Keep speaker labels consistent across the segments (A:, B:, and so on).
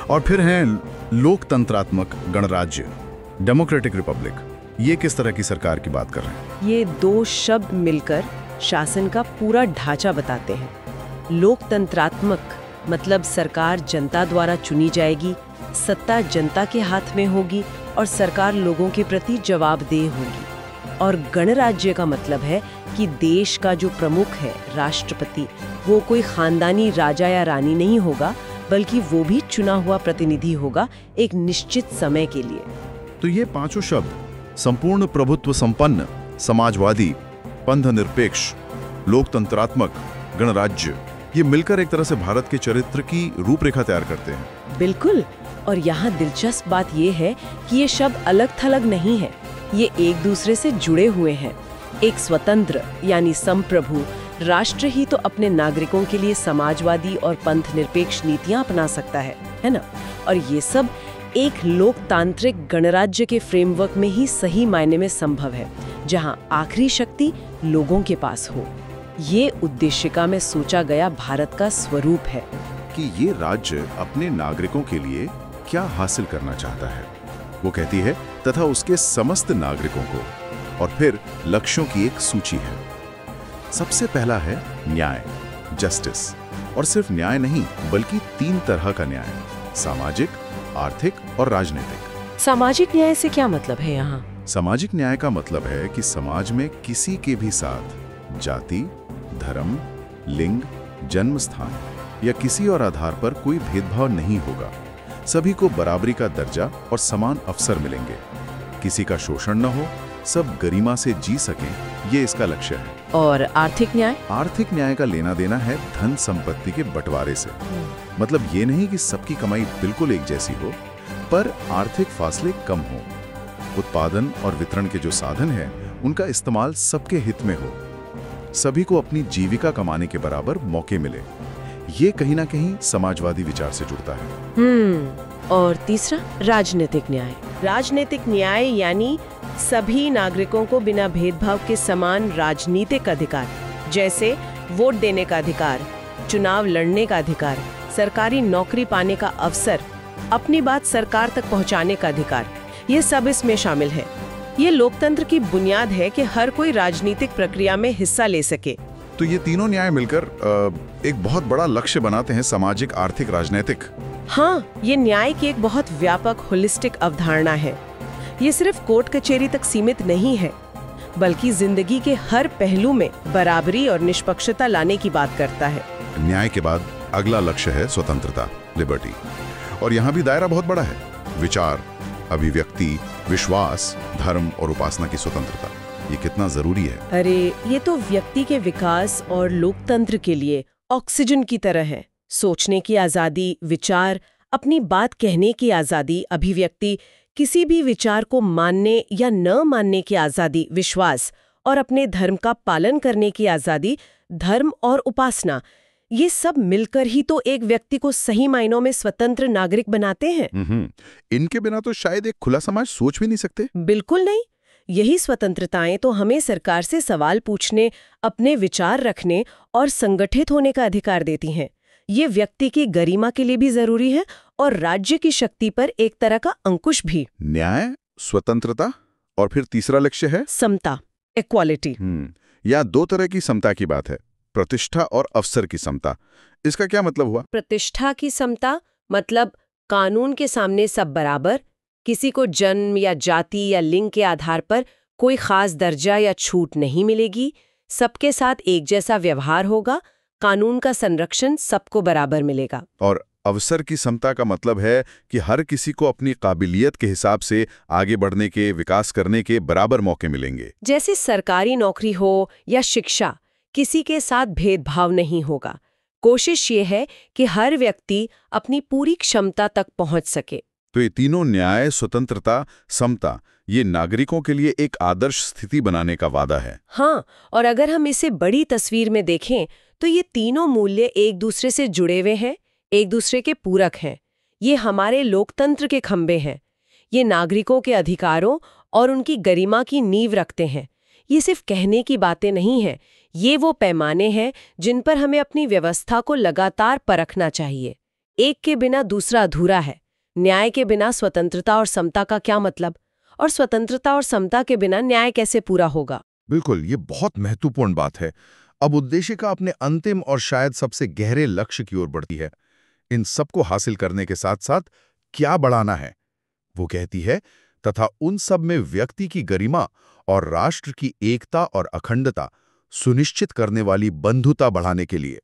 A: और फिर हैं लोकतंत्रात्मक गणराज्य, डेमोक्रेटिक रिपब्लिक। ये किस तरह की सरकार की बात कर रहे हैं?
B: ये दो शब्द मिलकर शासन का पूरा ढांचा बताते हैं। लोकतंत्रात्मक मतलब सरकार जनता द्वारा चुनी जाएगी, सत्ता जनता के हाथ में होगी और सरकार लोगों के प्रति जवाबदेह होगी। और गणराज्य का मतलब है कि देश का जो प्रमुख है, राष्ट्रपति, वो कोई खानदानी राजा या रानी नहीं होगा, बल्कि वो भी चुना हुआ प्रतिनिधि होगा एक निश्चित समय के लिए।
A: तो ये पांचों शब्द संपूर्ण प्रभुत्व संपन्न, समाजवादी, पंथनिरपेक्ष, लोकतंत्रात्मक, गणराज्य, ये मिलकर एक तरह से भारत के चरित्र की रूपरेखा तैयार करते हैं।
B: बिल्कुल। और यहाँ दिलचस्प बात यह है कि ये शब्द अलग थलग नहीं है, ये एक दूसरे से जुड़े हुए हैं। एक स्वतंत्र यानी संप्रभु राष्ट्र ही तो अपने नागरिकों के लिए समाजवादी और पंथनिरपेक्ष नीतियां अपना सकता है ना? और ये सब एक लोकतांत्रिक गणराज्य के फ्रेमवर्क में ही सही मायने में संभव है, जहां आखिरी शक्ति लोगों के पास हो। ये उद्देशिका में सोचा गया भारत का स्वरूप है
A: कि ये राज्य अपने नागरिकों के लिए क्या हासिल करना चाहता है, वो कहती है, तथा उसके समस्त नागरिकों को, और फिर लक्ष्यों की एक सूची है। सबसे पहला है न्याय, जस्टिस। और सिर्फ न्याय नहीं, बल्कि 3 तरह का न्याय: सामाजिक, आर्थिक और राजनीतिक।
B: सामाजिक न्याय से क्या मतलब है यहाँ?
A: सामाजिक न्याय का मतलब है कि समाज में किसी के भी साथ जाति, धर्म, लिंग, जन्म स्थान या किसी और आधार पर कोई भेदभाव नहीं होगा। सभी को बराबरी का दर्जा और समान अवसर मिलेंगे। किसी का शोषण न हो, सब गरिमा से जी सकें, ये इसका लक्ष्य है।
B: और आर्थिक न्याय?
A: आर्थिक न्याय का लेना देना है धन संपत्ति के बंटवारे से। मतलब ये नहीं कि सबकी कमाई बिल्कुल एक जैसी हो, पर आर्थिक फासले कम हो। उत्पादन और वितरण के जो साधन हैं, उनका इस्तेमाल सबके हित में हो। सभी को अपनी जीविका कमाने के बराबर मौके मिले। ये कहीं ना कहीं समाजवादी विचार से जुड़ता है।
B: और तीसरा राजनीतिक न्याय। राजनीतिक न्याय यानी सभी नागरिकों को बिना भेदभाव के समान राजनीतिक अधिकार, जैसे वोट देने का अधिकार, चुनाव लड़ने का अधिकार, सरकारी नौकरी पाने का अवसर, अपनी बात सरकार तक पहुंचाने का अधिकार, ये सब इसमें शामिल है। ये लोकतंत्र की बुनियाद है कि हर कोई राजनीतिक प्रक्रिया में हिस्सा ले सके।
A: तो ये तीनों न्याय मिलकर एक बहुत बड़ा लक्ष्य बनाते हैं: सामाजिक, आर्थिक, राजनीतिक।
B: हाँ, ये न्याय की एक बहुत व्यापक होलिस्टिक अवधारणा है। ये सिर्फ कोर्ट कचहरी तक सीमित नहीं है, बल्कि जिंदगी के हर पहलू में बराबरी और निष्पक्षता लाने की बात करता है।
A: न्याय के बाद अगला लक्ष्य है स्वतंत्रता, लिबर्टी। और यहाँ भी दायरा बहुत बड़ा है: विचार, अभिव्यक्ति, विश्वास, धर्म और उपासना की स्वतंत्रता। ये कितना जरूरी है।
B: अरे, ये तो व्यक्ति के विकास और लोकतंत्र के लिए ऑक्सीजन की तरह है। सोचने की आजादी, विचार, अपनी बात कहने की आजादी, अभिव्यक्ति, किसी भी विचार को मानने या न मानने की आजादी, विश्वास, और अपने धर्म का पालन करने की आजादी, धर्म और उपासना, ये सब मिलकर ही तो एक व्यक्ति को सही मायनों में स्वतंत्र नागरिक बनाते हैं।
A: इनके बिना तो शायद एक खुला समाज सोच भी नहीं सकते।
B: बिल्कुल नहीं। यही स्वतंत्रताएं तो हमें सरकार से सवाल पूछने, अपने विचार रखने और संगठित होने का अधिकार देती हैं। ये व्यक्ति की गरिमा के लिए भी जरूरी है और राज्य की शक्ति पर एक तरह का अंकुश भी।
A: न्याय, स्वतंत्रता और फिर तीसरा लक्ष्य है
B: समता, इक्वालिटी।
A: या 2 तरह की समता की बात है: प्रतिष्ठा और अवसर की समता। इसका क्या मतलब हुआ?
B: प्रतिष्ठा की समता मतलब कानून के सामने सब बराबर, किसी को जन्म या जाति या लिंग के आधार पर कोई खास दर्जा या छूट नहीं मिलेगी, सबके साथ एक जैसा व्यवहार होगा, कानून का संरक्षण सबको बराबर मिलेगा।
A: और अवसर की समता का मतलब है कि हर किसी को अपनी काबिलियत के हिसाब से आगे बढ़ने के, विकास करने के बराबर मौके मिलेंगे।
B: जैसे सरकारी नौकरी हो या शिक्षा, किसी के साथ भेदभाव नहीं होगा। कोशिश ये है कि हर व्यक्ति अपनी पूरी क्षमता तक पहुंच सके।
A: तो ये तीनों न्याय, स्वतंत्रता, समता, ये नागरिकों के लिए एक आदर्श स्थिति बनाने का वादा है।
B: हाँ, और अगर हम इसे बड़ी तस्वीर में देखें तो ये तीनों मूल्य एक दूसरे से जुड़े हुए हैं, एक दूसरे के पूरक हैं। ये हमारे लोकतंत्र के खंभे हैं। ये नागरिकों के अधिकारों और उनकी गरिमा की नींव रखते हैं। ये सिर्फ कहने की बातें नहीं हैं, ये वो पैमाने हैं जिन पर हमें अपनी व्यवस्था को लगातार परखना चाहिए। एक के बिना दूसरा अधूरा है। न्याय के बिना स्वतंत्रता और समता का क्या मतलब? और स्वतंत्रता और समता के बिना न्याय कैसे पूरा होगा?
A: बिल्कुल, ये बहुत महत्वपूर्ण बात है। अब उद्देशिका अपने अंतिम और शायद सबसे गहरे लक्ष्य की ओर बढ़ती है। इन सबको हासिल करने के साथ साथ क्या बढ़ाना है? वो कहती है, तथा उन सब में व्यक्ति की गरिमा और राष्ट्र की एकता और अखंडता सुनिश्चित करने वाली बंधुता बढ़ाने के लिए।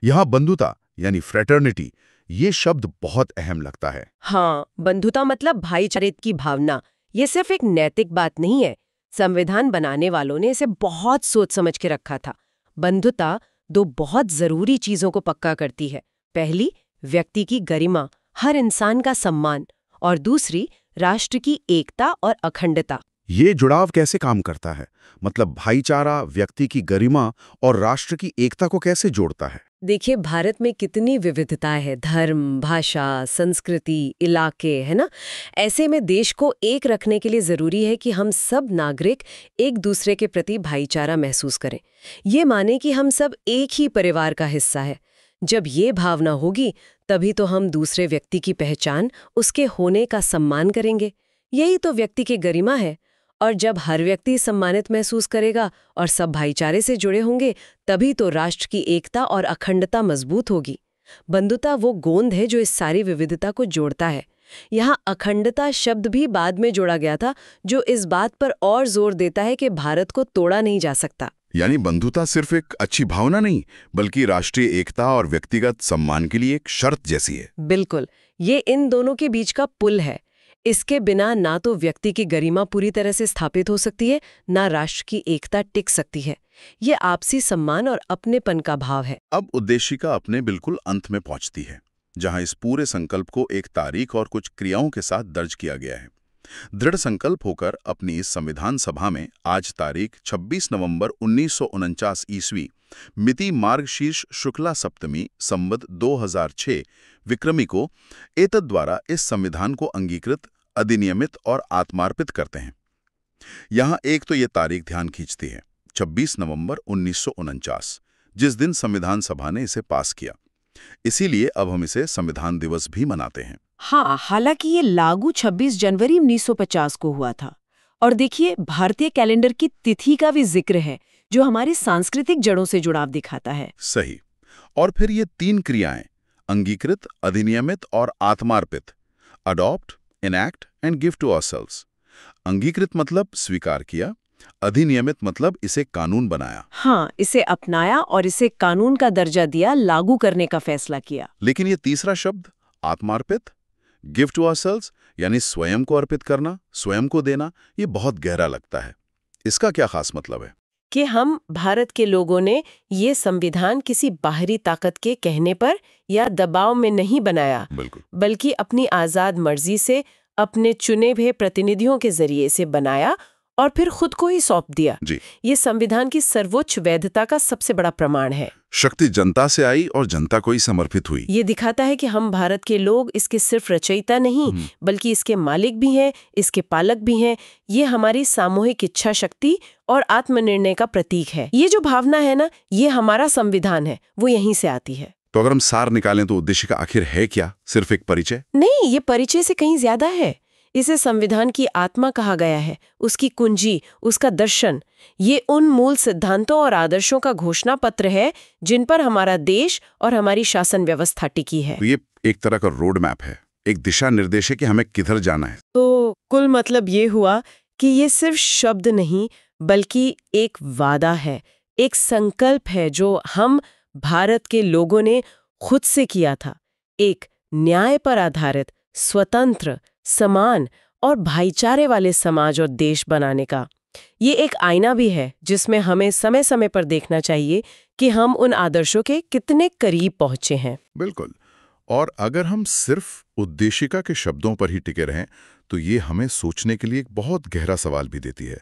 A: यहां बंधुता यानी फ्रेटर्निटी, ये शब्द बहुत अहम लगता है।
B: हाँ, बंधुता मतलब भाईचारे की भावना। ये सिर्फ एक नैतिक बात नहीं है। संविधान बनाने वालों ने इसे बहुत सोच समझ के रखा था। बंधुता दो बहुत जरूरी चीजों को पक्का करती है। पहली, व्यक्ति की गरिमा, हर इंसान का सम्मान, और दूसरी, राष्ट्र की एकता और अखंडता।
A: ये जुड़ाव कैसे काम करता है? मतलब भाईचारा व्यक्ति की गरिमा और राष्ट्र की एकता को कैसे जोड़ता है?
B: देखिए, भारत में कितनी विविधताएं है, धर्म, भाषा, संस्कृति, इलाके, है ना? ऐसे में देश को एक रखने के लिए जरूरी है कि हम सब नागरिक एक दूसरे के प्रति भाईचारा महसूस करें। ये माने कि हम सब एक ही परिवार का हिस्सा है। जब ये भावना होगी, तभी तो हम दूसरे व्यक्ति की पहचान, उसके होने का सम्मान करेंगे। यही तो व्यक्ति की गरिमा है। और जब हर व्यक्ति सम्मानित महसूस करेगा और सब भाईचारे से जुड़े होंगे, तभी तो राष्ट्र की एकता और अखंडता मजबूत होगी। बंधुता वो गोंद है जो इस सारी विविधता को जोड़ता है। यहाँ अखंडता शब्द भी बाद में जोड़ा गया था, जो इस बात पर और जोर देता है कि भारत को तोड़ा नहीं जा सकता।
A: यानी बंधुता सिर्फ एक अच्छी भावना नहीं, बल्कि राष्ट्रीय एकता और व्यक्तिगत सम्मान के लिए एक शर्त जैसी है।
B: बिल्कुल, ये इन दोनों के बीच का पुल है। इसके बिना ना तो व्यक्ति की गरिमा पूरी तरह से स्थापित हो सकती है, ना राष्ट्र की एकता टिक सकती है। ये आपसी सम्मान और अपनेपन का भाव है।
A: अब उद्देशिका अपने बिल्कुल अंत में पहुंचती है, जहां इस पूरे संकल्प को एक तारीख और कुछ क्रियाओं के साथ दर्ज किया गया है। दृढ़ संकल्प होकर अपनी इस संविधान सभा में आज तारीख 26 नवंबर 1949 ईस्वी मिति मार्गशीर्ष शुक्ला सप्तमी संवत 2006 विक्रमी को एतद द्वारा इस संविधान को अंगीकृत, अधिनियमित और आत्मार्पित करते हैं। यहां एक तो ये तारीख ध्यान खींचती है, 26 नवंबर 1949, जिस दिन संविधान सभा ने इसे पास किया। इसीलिए अब हम इसे संविधान दिवस भी मनाते हैं।
B: हाँ, हालांकि ये लागू 26 जनवरी 1950 को हुआ था। और देखिए, भारतीय कैलेंडर की तिथि का भी जिक्र है, जो हमारी सांस्कृतिक जड़ों से जुड़ाव दिखाता है।
A: सही। और फिर ये तीन क्रियाएं, अंगीकृत, अधिनियमित और आत्मार्पित, adopt, enact and give to ourselves. अंगीकृत मतलब स्वीकार किया, अधिनियमित मतलब इसे कानून बनाया।
B: हाँ, इसे अपनाया और इसे कानून का दर्जा दिया, लागू करने का फैसला किया।
A: लेकिन ये तीसरा शब्द आत्मार्पित, गिव टू आवरसेल्व्स, यानी स्वयं को अर्पित करना, स्वयं को देना, ये बहुत गहरा लगता है। इसका क्या खास मतलब है?
B: कि हम भारत के लोगों ने ये संविधान किसी बाहरी ताकत के कहने पर या दबाव में नहीं बनाया,
A: बिल्कुल,
B: बल्कि अपनी आजाद मर्जी से अपने चुने हुए प्रतिनिधियों के जरिए से बनाया और फिर खुद को ही सौंप दिया।
A: जी।
B: ये संविधान की सर्वोच्च वैधता का सबसे बड़ा प्रमाण है।
A: शक्ति जनता से आई और जनता को ही समर्पित हुई।
B: ये दिखाता है कि हम भारत के लोग इसके सिर्फ रचयिता नहीं, बल्कि इसके मालिक भी हैं, इसके पालक भी हैं। ये हमारी सामूहिक इच्छा शक्ति और आत्मनिर्णय का प्रतीक है। ये जो भावना है ना, ये हमारा संविधान है, वो यहीं से आती है।
A: तो अगर हम सार निकालें तो उद्देशिका आखिर है क्या? सिर्फ एक परिचय?
B: नहीं, ये परिचय से कहीं ज्यादा है। इसे संविधान की आत्मा कहा गया है, उसकी कुंजी, उसका दर्शन। ये उन मूल सिद्धांतों और आदर्शों का घोषणा पत्र है जिन पर हमारा देश और हमारी शासन व्यवस्था टिकी है।
A: तो ये एक तरह का रोड मैप है, एक दिशा निर्देश है कि हमें किधर जाना है।
B: तो कुल मतलब ये हुआ कि ये सिर्फ शब्द नहीं, बल्कि एक वादा है, एक संकल्प है जो हम भारत के लोगों ने खुद से किया था। एक न्याय पर आधारित, स्वतंत्र, समान और भाईचारे वाले समाज और देश बनाने का। ये एक आईना भी है जिसमें हमें समय समय पर देखना चाहिए कि हम उन आदर्शों के कितने करीब पहुंचे हैं।
A: बिल्कुल। और अगर हम सिर्फ उद्देशिका के शब्दों पर ही टिके रहें तो ये हमें सोचने के लिए एक बहुत गहरा सवाल भी देती है।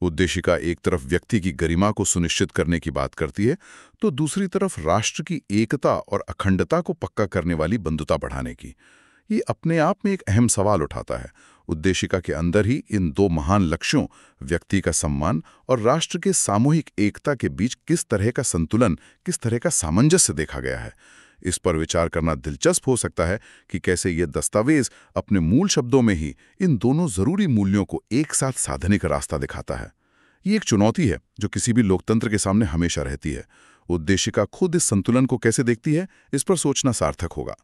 A: उद्देशिका एक तरफ व्यक्ति की गरिमा को सुनिश्चित करने की बात करती है, तो दूसरी तरफ राष्ट्र की एकता और अखंडता को पक्का करने वाली बंधुता बढ़ाने की। ये अपने आप में एक अहम सवाल उठाता है। उद्देशिका के अंदर ही इन दो महान लक्ष्यों, व्यक्ति का सम्मान और राष्ट्र के सामूहिक एकता के बीच किस तरह का संतुलन, किस तरह का सामंजस्य देखा गया है। इस पर विचार करना दिलचस्प हो सकता है कि कैसे ये दस्तावेज अपने मूल शब्दों में ही इन दोनों जरूरी मूल्यों को एक साथ साधने का रास्ता दिखाता है। ये एक चुनौती है जो किसी भी लोकतंत्र के सामने हमेशा रहती है। उद्देशिका खुद इस संतुलन को कैसे देखती है, इस पर सोचना सार्थक होगा।